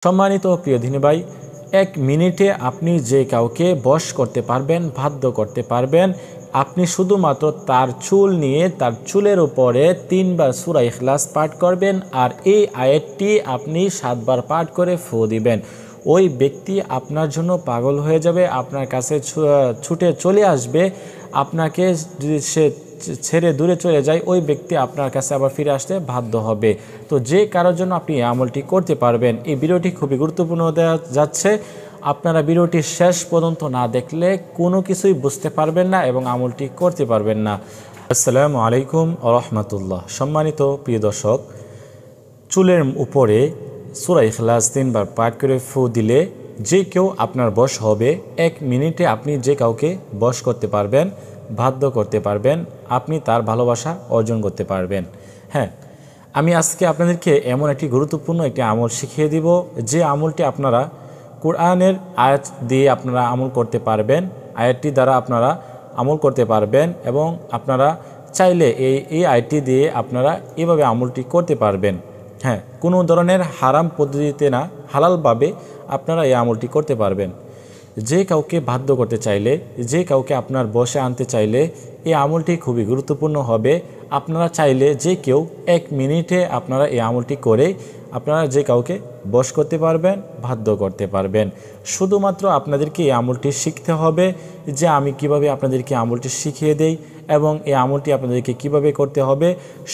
সম্মানিত প্রিয় দিনী ভাই, 1 মিনিটে আপনি যে কাউকে বশ করতে পারবেন, বাধ্য করতে পারবেন। আপনি শুধুমাত্র তার চুল নিয়ে তার চুলের উপরে 3 বার সূরা ইখলাস পাঠ করবেন আর এই আয়াতটি আপনি 7 বার পাঠ করে ফু দিবেন। ওই ব্যক্তি আপনার জন্য পাগল হয়ে যাবে, আপনার কাছে ছুটে চলে আসবে। আপনাকে যদি সে ছেড়ে দূরে চলে যায়, ওই ব্যক্তি আপনার কাছে আবার ফিরে আসতে বাধ্য হবে। তো যে কারোর জন্য আপনি এই আমলটি করতে পারবেন। এই ভিডিওটি খুবই গুরুত্বপূর্ণ হতে যাচ্ছে। আপনারা ভিডিওটি শেষ পর্যন্ত না দেখলে কোনো কিছুই বুঝতে পারবেন না এবং আমলটি করতে পারবেন না। আসসালামু আলাইকুম ওয়া রাহমাতুল্লাহ। সম্মানিত প্রিয় দর্শক, চুলের উপরে সূরা ইখলাস 3 বার পাঠ করে ফু দিলে যে কেউ আপনার বশ হবে। 1 মিনিটে আপনি যে কাউকে বশ করতে পারবেন, বাধ্য করতে পারবেন, আপনি তার ভালোবাসা অর্জন করতে পারবেন। হ্যাঁ, আমি আজকে আপনাদেরকে এমন একটি গুরুত্বপূর্ণ একটি আমল শিখিয়ে দিব, যে আমলটি আপনারা কোরআনের আয়াত দিয়ে আপনারা আমল করতে পারবেন। আয়াতটি দ্বারা আপনারা আমল করতে পারবেন এবং আপনারা চাইলে এই আয়াতটি দিয়ে আপনারা এভাবে আমলটি করতে পারবেন। হ্যাঁ, কোনো ধরনের হারাম পদ্ধতিতে না, হালালভাবে আপনারা এই আমলটি করতে পারবেন। যে কাউকে বাধ্য করতে চাইলে, যে কাউকে আপনার বশে আনতে চাইলে এই আমলটি খুবই গুরুত্বপূর্ণ হবে। আপনারা চাইলে যে কেউ 1 মিনিটে আপনারা এই আমলটি করে আপনারা যে কাউকে বশ করতে পারবেন, বাধ্য করতে পারবেন। শুধুমাত্র আপনাদেরকে এই আমলটি শিখতে হবে, যে আমি কিভাবে আপনাদেরকে আমলটি শিখিয়ে দেই এবং এই আমলটি আপনাদেরকে কিভাবে করতে হবে।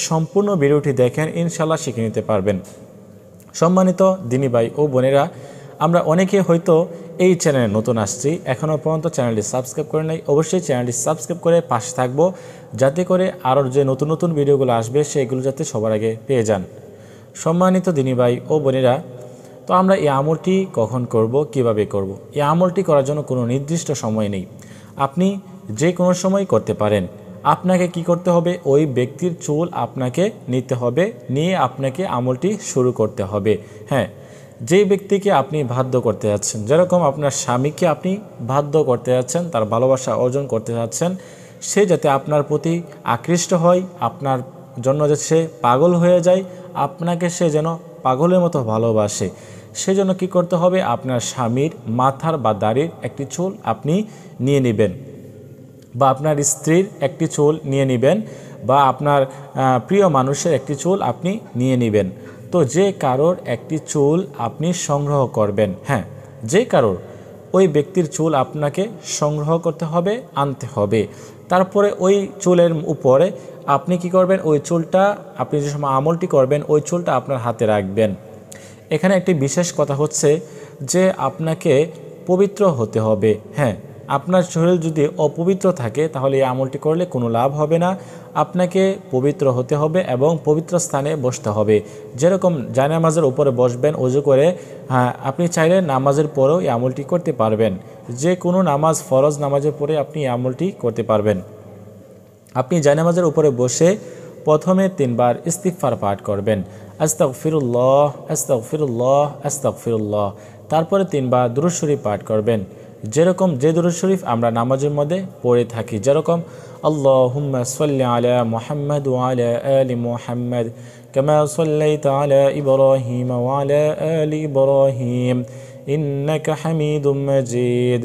সম্পূর্ণ ভিডিওটি দেখেন, ইনশাল্লাহ শিখে নিতে পারবেন। সম্মানিত দিনী ভাই ও বোনেরা, আমরা অনেকে হয়তো এই চ্যানেলে নতুন আসছি, এখনও পর্যন্ত চ্যানেলটি সাবস্ক্রাইব করে নাই। অবশ্যই চ্যানেলটি সাবস্ক্রাইব করে পাশে থাকবো, যাতে করে আরও যে নতুন নতুন ভিডিওগুলো আসবে সেগুলো যাতে সবার আগে পেয়ে যান। সম্মানিত দিনী ভাই ও বোনেরা, তো আমরা এই আমলটি কখন করব, কিভাবে করব? এই আমলটি করার জন্য কোনো নির্দিষ্ট সময় নেই, আপনি যে কোনো সময় করতে পারেন। আপনাকে কি করতে হবে? ওই ব্যক্তির চুল আপনাকে নিতে হবে, নিয়ে আপনাকে আমলটি শুরু করতে হবে। হ্যাঁ, যেই ব্যক্তিকে আপনি বাধ্য করতে যাচ্ছেন, যেরকম আপনার স্বামীকে আপনি বাধ্য করতে যাচ্ছেন, তার ভালোবাসা অর্জন করতে যাচ্ছেন, সে যাতে আপনার প্রতি আকৃষ্ট হয়, আপনার জন্য যে সে পাগল হয়ে যায়, আপনাকে সে যেন পাগলের মতো ভালোবাসে, সেজন্য কি করতে হবে? আপনার স্বামীর মাথার বা দাড়ির একটি চুল আপনি নিয়ে নেবেন, বা আপনার স্ত্রীর একটি চুল নিয়ে নেবেন, বা আপনার প্রিয় মানুষের একটি চুল আপনি নিয়ে নেবেন। তো যে কারোর একটি চুল আপনি সংগ্রহ করবেন। হ্যাঁ, যে কারোর ওই ব্যক্তির চুল আপনাকে সংগ্রহ করতে হবে, আনতে হবে। তারপরে ওই চুলের উপরে আপনি কি করবেন? ওই চুলটা আপনি যে সময় আমলটি করবেন, ওই চুলটা আপনার হাতে রাখবেন। এখানে একটি বিশেষ কথা হচ্ছে যে আপনাকে পবিত্র হতে হবে। হ্যাঁ, আপনার শরীর যদি অপবিত্র থাকে তাহলে এই আমলটি করলে কোনো লাভ হবে না। আপনাকে পবিত্র হতে হবে এবং পবিত্র স্থানে বসতে হবে। যেরকম জায়নামাজের উপরে বসবেন ওযু করে, হ্যাঁ, আপনি চাইলে নামাজের পরেও এই আমলটি করতে পারবেন। যে কোনো নামাজ, ফরজ নামাজের পরে আপনি এই আমলটি করতে পারবেন। আপনি জায়নামাজের উপরে বসে প্রথমে 3 বার ইস্তিগফার পাঠ করবেন, আস্তাগফিরুল্লাহ আস্তাগফিরুল্লাহ আস্তাগফিরুল্লাহ। তারপরে 3 বার দুরূদ শরীফ পাঠ করবেন, যেরকম যে দুরূদ শরীফ আমরা নামাজের মধ্যে পড়ে থাকি, যেরকম আল্লাহুম্মা সাল্লি আলা মুহাম্মাদ ওয়া আলা আলি মুহাম্মাদ কামা সাল্লাইতা আলা ইব্রাহিম ওয়া আলা আলি ইব্রাহিম ইন্নাকা হামিদুম মাজিদ।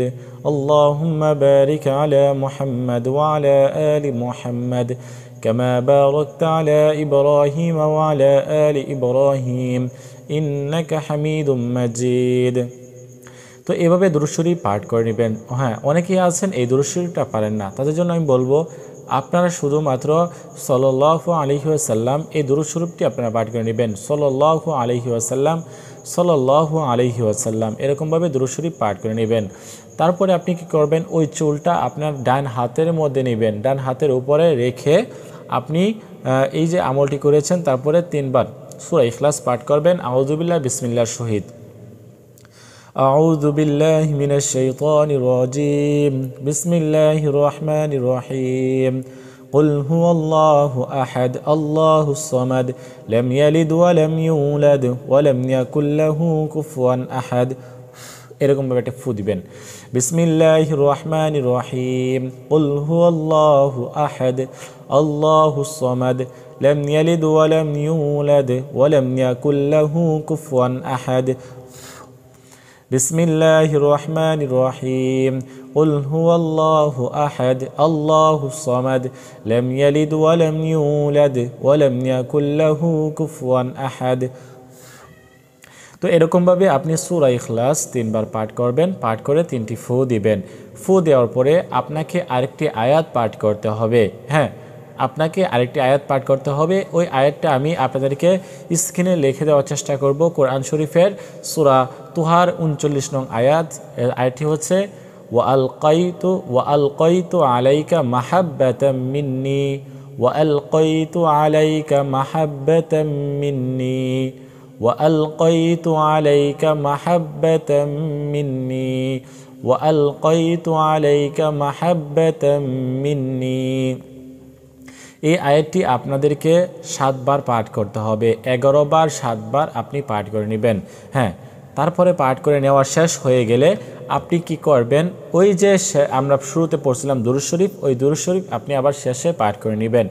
আল্লাহুম্মা বারিক আলা মুহাম্মাদ ওয়া আলা আলি মুহাম্মাদ কামা বারাকতা আলা ইব্রাহিম ওয়া আলা আলি ইব্রাহিম ইন্নাকা হামিদুম মাজিদ। তো এভাবে দুরূদ শরীফ পাঠ করে নেবেন। হ্যাঁ, অনেকেই আছেন এই দুরূদ শরীফটা পারেন না, তাদের জন্য আমি বলবো আপনারা শুধুমাত্র সাল্লাল্লাহু আলাইহি ওয়াসাল্লাম এই দুরূদ শরীফটি আপনারা পাঠ করে নেবেন। সাল্লাল্লাহু আলাইহি ওয়াসাল্লাম, সাল্লাল্লাহু আলাইহি ওয়াসাল্লাম, এরকমভাবে দুরূদ শরীফ পাঠ করে নেবেন। তারপরে আপনি কি করবেন? ওই চুলটা আপনার ডান হাতের মধ্যে নেবেন, ডান হাতের উপরে রেখে আপনি এই যে আমলটি করেছেন তারপরে 3 বার সূরা ইখলাস পাঠ করবেন, আউযু বিল্লাহি বিসমিল্লাহির সহিত। أعوذ بالله من الشيطان الرجيم بسم الله الرحمن الرحيم قل هو الله أحد الله الصمد لم يلد ولم يولد ولم يكن له كفوا أحد। এরকম ভাবে একটা ফু দিবেন, বিসমিল্লাহির রহমানির রহিম কুল হুয়াল্লাহু আহাদ আল্লাহুস সামাদ লাম ইয়ালিদ ওয়া লাম ইউলাদ ওয়া লাম ইয়াকুল লাহু কুফুয়ান আহাদ। বিসমিল্লাহির রহমানির রহিম কুল হুয়াল্লাহু আহাদ আল্লাহুস সামাদ লাম ইয়ালিদ ওয়া লাম ইউলাদ ওয়া লাম ইয়াকুল লাহু কুফুয়ান আহাদ। তো এরকমভাবে আপনি সূরা ইখলাস 3 বার পাঠ করবেন, পাঠ করে 3টি ফু দিবেন। ফু দেওয়ার পরে আপনাকে আরেকটি আয়াত পাঠ করতে হবে। হ্যাঁ, আপনাকে আরেকটি আয়াত পাঠ করতে হবে। ওই আয়াতটা আমি আপনাদেরকে স্ক্রিনে লিখে দেওয়ার চেষ্টা করব। কোরআন শরীফের সূরা তুহার 39 নং আয়াত। আয়াতটি হচ্ছে ওয়া আলকাইতু আলাইকা মাহাব্বাতাম মিন্নি ওয়া আলকাইতু আলাইকা মাহাব্বাতাম মিন্নি ওয়া আলকাইতু আলাইকা মাহাব্বাতাম মিন্নি ওয়া আলকাইতু আলাইকা মাহাব্বাতাম মিন্নি। এই আয়াতটি আপনাদেরকে 7 বার পাঠ করতে হবে। 11 বার 7 বার আপনি পাঠ করে নেবেন। হ্যাঁ, তারপরে পাঠ করে নেওয়া শেষ হয়ে গেলে আপনি কি করবেন, ওই যে আমরা শুরুতে পড়ছিলাম দুরূদ শরীফ, ওই দুরূদ শরীফ আপনি আবার শেষে পাঠ করে নেবেন।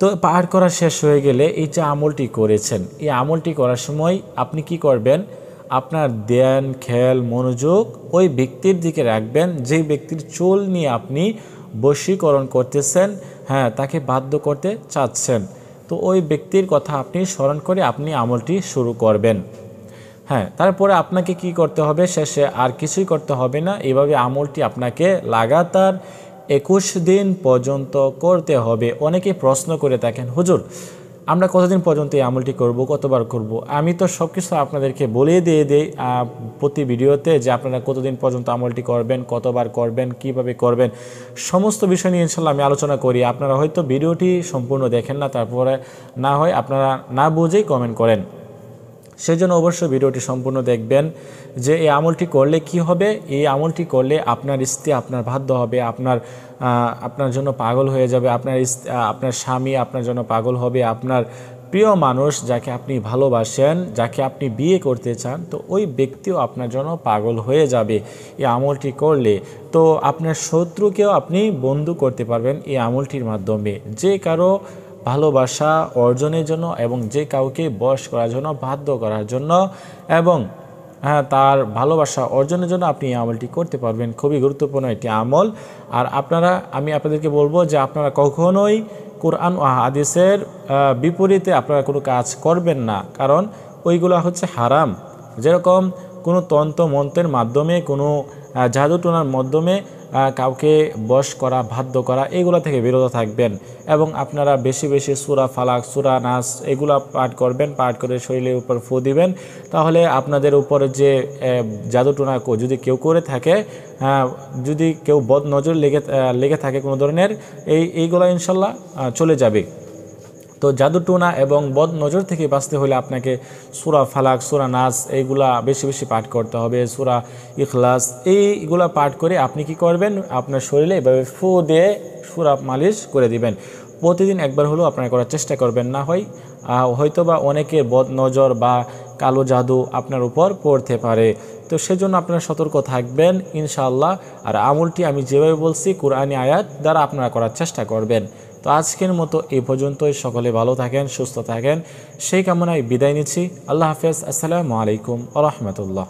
তো পাঠ করা শেষ হয়ে গেলে এই যে আমলটি করেছেন, এই আমলটি করার সময় আপনি কি করবেন, আপনার ধ্যান খেয়াল মনোযোগ ওই ব্যক্তির দিকে রাখবেন যেই ব্যক্তির চুল নিয়ে আপনি বশীকরণ করতেছেন, হ্যাঁ, তাকে বাধ্য করতে চাচ্ছেন। তো ওই ব্যক্তির কথা আপনি স্মরণ করে আপনি আমলটি শুরু করবেন। হ্যাঁ, তারপরে আপনাকে কি করতে হবে, শেষে আর কিছুই করতে হবে না। এইভাবে আমলটি আপনাকে লাগাতার 21 দিন পর্যন্ত করতে হবে। অনেকে প্রশ্ন করে থাকেন, হুজুর আমরা কতদিন পর্যন্ত এই আমলটি করব, কতবার করব? আমি তো সব কিছু আপনাদেরকে বলে দিয়ে দিই প্রতি ভিডিওতে যে আপনারা কতদিন পর্যন্ত আমলটি করবেন, কতবার করবেন, কিভাবে করবেন, সমস্ত বিষয় নিয়ে ইনশাল্লাহ আমি আলোচনা করি। আপনারা হয়তো ভিডিওটি সম্পূর্ণ দেখেন না, তারপরে না হয় আপনারা না বুঝেই কমেন্ট করেন। সেজন্য অবশ্যই ভিডিওটি সম্পূর্ণ দেখবেন যে এই আমলটি করলে কি হবে। এই আমলটি করলে আপনার স্ত্রী আপনার বাধ্য হবে, আপনার জন্য পাগল হয়ে যাবে, আপনার স্বামী আপনার জন্য পাগল হবে, আপনার প্রিয় মানুষ যাকে আপনি ভালোবাসেন, যাকে আপনি বিয়ে করতে চান, তো ওই ব্যক্তিও আপনার জন্য পাগল হয়ে যাবে এই আমলটি করলে। তো আপনার শত্রুকেও আপনি বন্ধু করতে পারবেন এই আমলটির মাধ্যমে। যে কারো ভালোবাসা অর্জনের জন্য এবং যে কাউকে বশ করার জন্য, বাধ্য করার জন্য এবং হ্যাঁ তার ভালোবাসা অর্জনের জন্য আপনি এই আমলটি করতে পারবেন। খুবই গুরুত্বপূর্ণ একটি আমল। আর আমি আপনাদেরকে বলবো যে আপনারা কখনোই কোরআন ও হাদিসের বিপরীতে আপনারা কোনো কাজ করবেন না, কারণ ওইগুলো হচ্ছে হারাম। যেরকম কোনো তন্ত্র মন্ত্রের মাধ্যমে, কোনো জাদুটোনার মাধ্যমে কাউকে বশ করা, বাধ্য করা, এগুলো থেকে বিরত থাকবেন। এবং আপনারা বেশি বেশি সূরা ফালাক, সূরা নাস এগুলো পাঠ করবেন, পাঠ করে শরীরের উপর ফু দিবেন। তাহলে আপনাদের উপরে যে জাদুটোনা যদি কেউ করে থাকে, যদি কেউ বদ নজর লেগে থাকে কোনো ধরনের, এইগুলো ইনশাল্লাহ চলে যাবে। তো জাদুটোনা এবং বদ নজর থেকে বাঁচতে হলে আপনাকে সূরা ফালাক, সূরা নাস এইগুলা বেশি বেশি পাঠ করতে হবে, সূরা ইখলাস এইগুলা পাঠ করে আপনি কি করবেন, আপনার শরীরে এভাবে ফু দিয়ে সূরা মালিশ করে দিবেন। প্রতিদিন একবার হলেও আপনারা করার চেষ্টা করবেন। না হয় হয়তোবা অনেকের বদ নজর বা কালো জাদু আপনার উপর পড়তে পারে। তো সেজন্য আপনারা সতর্ক থাকবেন ইনশাআল্লাহ। আর আমলটি আমি যেভাবে বলছি কুরআনি আয়াত দ্বারা আপনারা করার চেষ্টা করবেন। তো আজকের মতো এই পর্যন্তই। সকলে ভালো থাকেন, সুস্থ থাকেন, সেই কামনায় বিদায় নিচ্ছি। আল্লাহ হাফেজ। আসসালামু আলাইকুম ওয়া রাহমাতুল্লাহ।